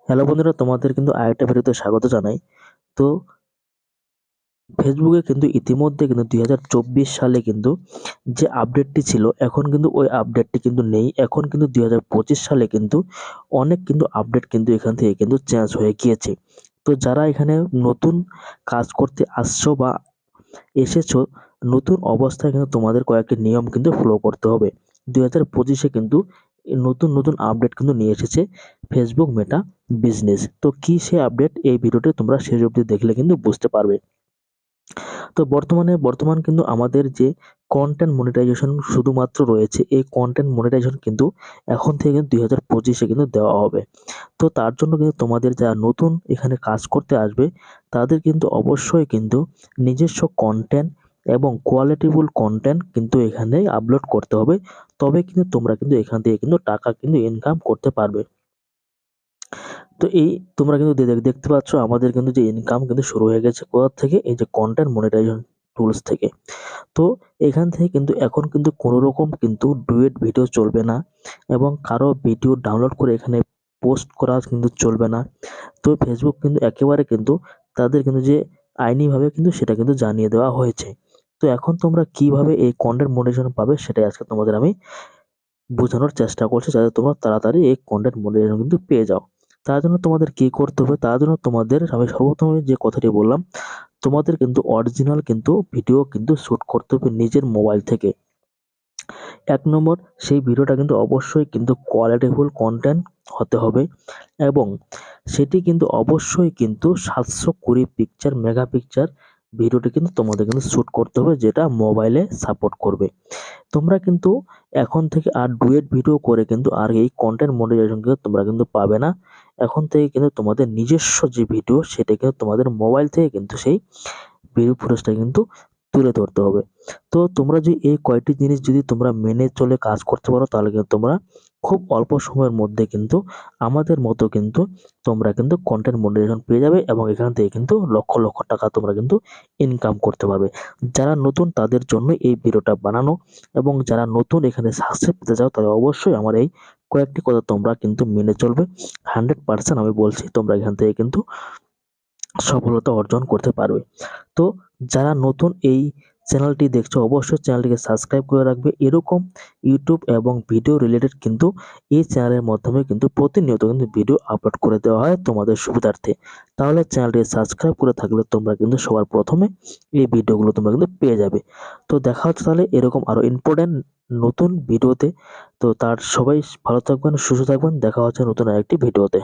Hello বন্ধুরা, তোমাদের কিন্তু আরেকটা ভিডিওতে স্বাগত জানাই। তো ফেসবুকে কিন্তু ইতিমধ্যে কিন্তু 2024 সালে কিন্তু যে আপডেটটি ছিল এখন কিন্তু ওই আপডেটটি কিন্তু নেই। এখন কিন্তু 2025 সালে কিন্তু অনেক কিন্তু আপডেট কিন্তু এখান থেকে কিন্তু চেঞ্জ হয়ে গিয়েছে। তো যারা এখানে নতুন কাজ করতে আসছো বা এসেছো, নতুন অবস্থায় কিন্তু তোমাদের কয়েকটি নিয়ম কিন্তু ফলো করতে হবে। 2025-এ কিন্তু নতুন আপডেট কিন্তু নিয়ে এসেছে ফেসবুক মেটা বিজনেস। তো কি সে আপডেট, এই ভিডিওটি তোমরা শেষ অবধি দেখলে কিন্তু বুঝতে পারবে। তো বর্তমান কিন্তু আমাদের যে কন্টেন্ট মনিটাইজেশন শুধুমাত্র রয়েছে, এই কন্টেন্ট মনিটাইজেশন কিন্তু এখন থেকে 2025-এ কিন্তু দেওয়া হবে। তো তার জন্য কিন্তু তোমাদের যারা নতুন এখানে কাজ করতে আসবে তাদের কিন্তু অবশ্যই কিন্তু নিজস্ব কন্টেন্ট এবং কোয়ালিটিফুল কন্টেন্ট কিন্তু এখানে আপলোড করতে হবে। তবে কিন্তু তোমরা কিন্তু এখান থেকে কিন্তু টাকা কিন্তু ইনকাম করতে পারবে। তো এই তোমরা কিন্তু দেখতে পাচ্ছ আমাদের কিন্তু যে ইনকাম কিন্তু শুরু হয়ে গেছে কোথা থেকে, এই যে কন্টেন্ট মনিটাইজেশন টুলস থেকে। তো এখান থেকে কিন্তু এখন কিন্তু কোনো রকম কিন্তু ডুয়েট ভিডিও চলবে না এবং কারো ভিডিও ডাউনলোড করে এখানে পোস্ট করা কিন্তু চলবে না। তো ফেসবুক কিন্তু একেবারে কিন্তু তাদের কিন্তু যে আইনিভাবে কিন্তু সেটা কিন্তু জানিয়ে দেওয়া হয়েছে। তো এখন তোমরা কিভাবে এই কন্টেন্ট মনিটাইজেশন পাবে সেটাই আজকে তোমাদের আমি বোঝানোর চেষ্টা করছি, যাতে তোমরা তাড়াতাড়ি এই কন্টেন্ট মনিটাইজেশন কিন্তু পেয়ে যাও। তার জন্য তোমাদের কি করতে হবে, তার জন্য তোমাদের আমি সর্বপ্রথমে যে কথাটি বললাম, তোমাদের কিন্তু অরিজিনাল কিন্তু ভিডিও কিন্তু শুট করতে হবে নিজের মোবাইল থেকে। ১ নম্বর, সেই ভিডিওটা কিন্তু অবশ্যই কিন্তু কোয়ালিটিফুল কন্টেন্ট হতে হবে এবং সেটি কিন্তু অবশ্যই কিন্তু 720 পিকচার মেগাপিকচার ভিডিওটি কিন্তু তোমাদের কিন্তু শুট করতে হবে, যেটা মোবাইলে সাপোর্ট করবে। তোমরা কিন্তু এখন থেকে আর ডুয়েট ভিডিও করে কিন্তু আর এই কন্টেন্ট মনিটাইজেশন কিন্তু তোমরা কিন্তু পাবে না। এখন থেকে কিন্তু তোমাদের নিজস্ব যে ভিডিও সেটা কিন্তু তোমাদের মোবাইল থেকে কিন্তু সেই ভিডিও ফুটেজটা কিন্তু তুলে ধরতে হবে। তো তোমরা যদি এই কয়টি জিনিস যদি তোমরা মেনে চলে কাজ করতে পারো, তাহলে কিন্তু তোমরা খুব অল্প সময়ের মধ্যে কিন্তু আমাদের মতো কিন্তু তোমরা কিন্তু কন্টেন্ট মনিটাইজেশন পেয়ে যাবে এবং এখান থেকে কিন্তু লক্ষ লক্ষ টাকা তোমরা কিন্তু ইনকাম করতে পারবে। যারা নতুন তাদের জন্য এই ভিডিওটা বানানো, এবং যারা নতুন এখানে সাকসেস পেতে চাও তারা অবশ্যই আমার এই কয়েকটি কথা তোমরা কিন্তু মেনে চলবে। 100% আমি বলছি তোমরা এখান থেকে কিন্তু সফলতা অর্জন করতে পারবে। তো যারা নতুন এই চ্যানেলটি দেখছো অবশ্যই চ্যানেলটিকে সাবস্ক্রাইব করে রাখবে। এরকম ইউটিউব এবং ভিডিও রিলেটেড কিন্তু এই চ্যানেলের মাধ্যমে কিন্তু প্রতিনিয়ত কিন্তু ভিডিও আপলোড করে দেওয়া হয় তোমাদের সুবিধার্থে। তাহলে চ্যানেলটিকে সাবস্ক্রাইব করে থাকলে তোমরা কিন্তু সবার প্রথমে এই ভিডিওগুলো তোমরা কিন্তু পেয়ে যাবে। তো দেখা হচ্ছে তাহলে এরকম আরো ইম্পর্টেন্ট নতুন ভিডিওতে। তো তার সবাই ভালো থাকবেন, সুস্থ থাকবেন। দেখা হচ্ছে নতুন আরেকটি ভিডিওতে।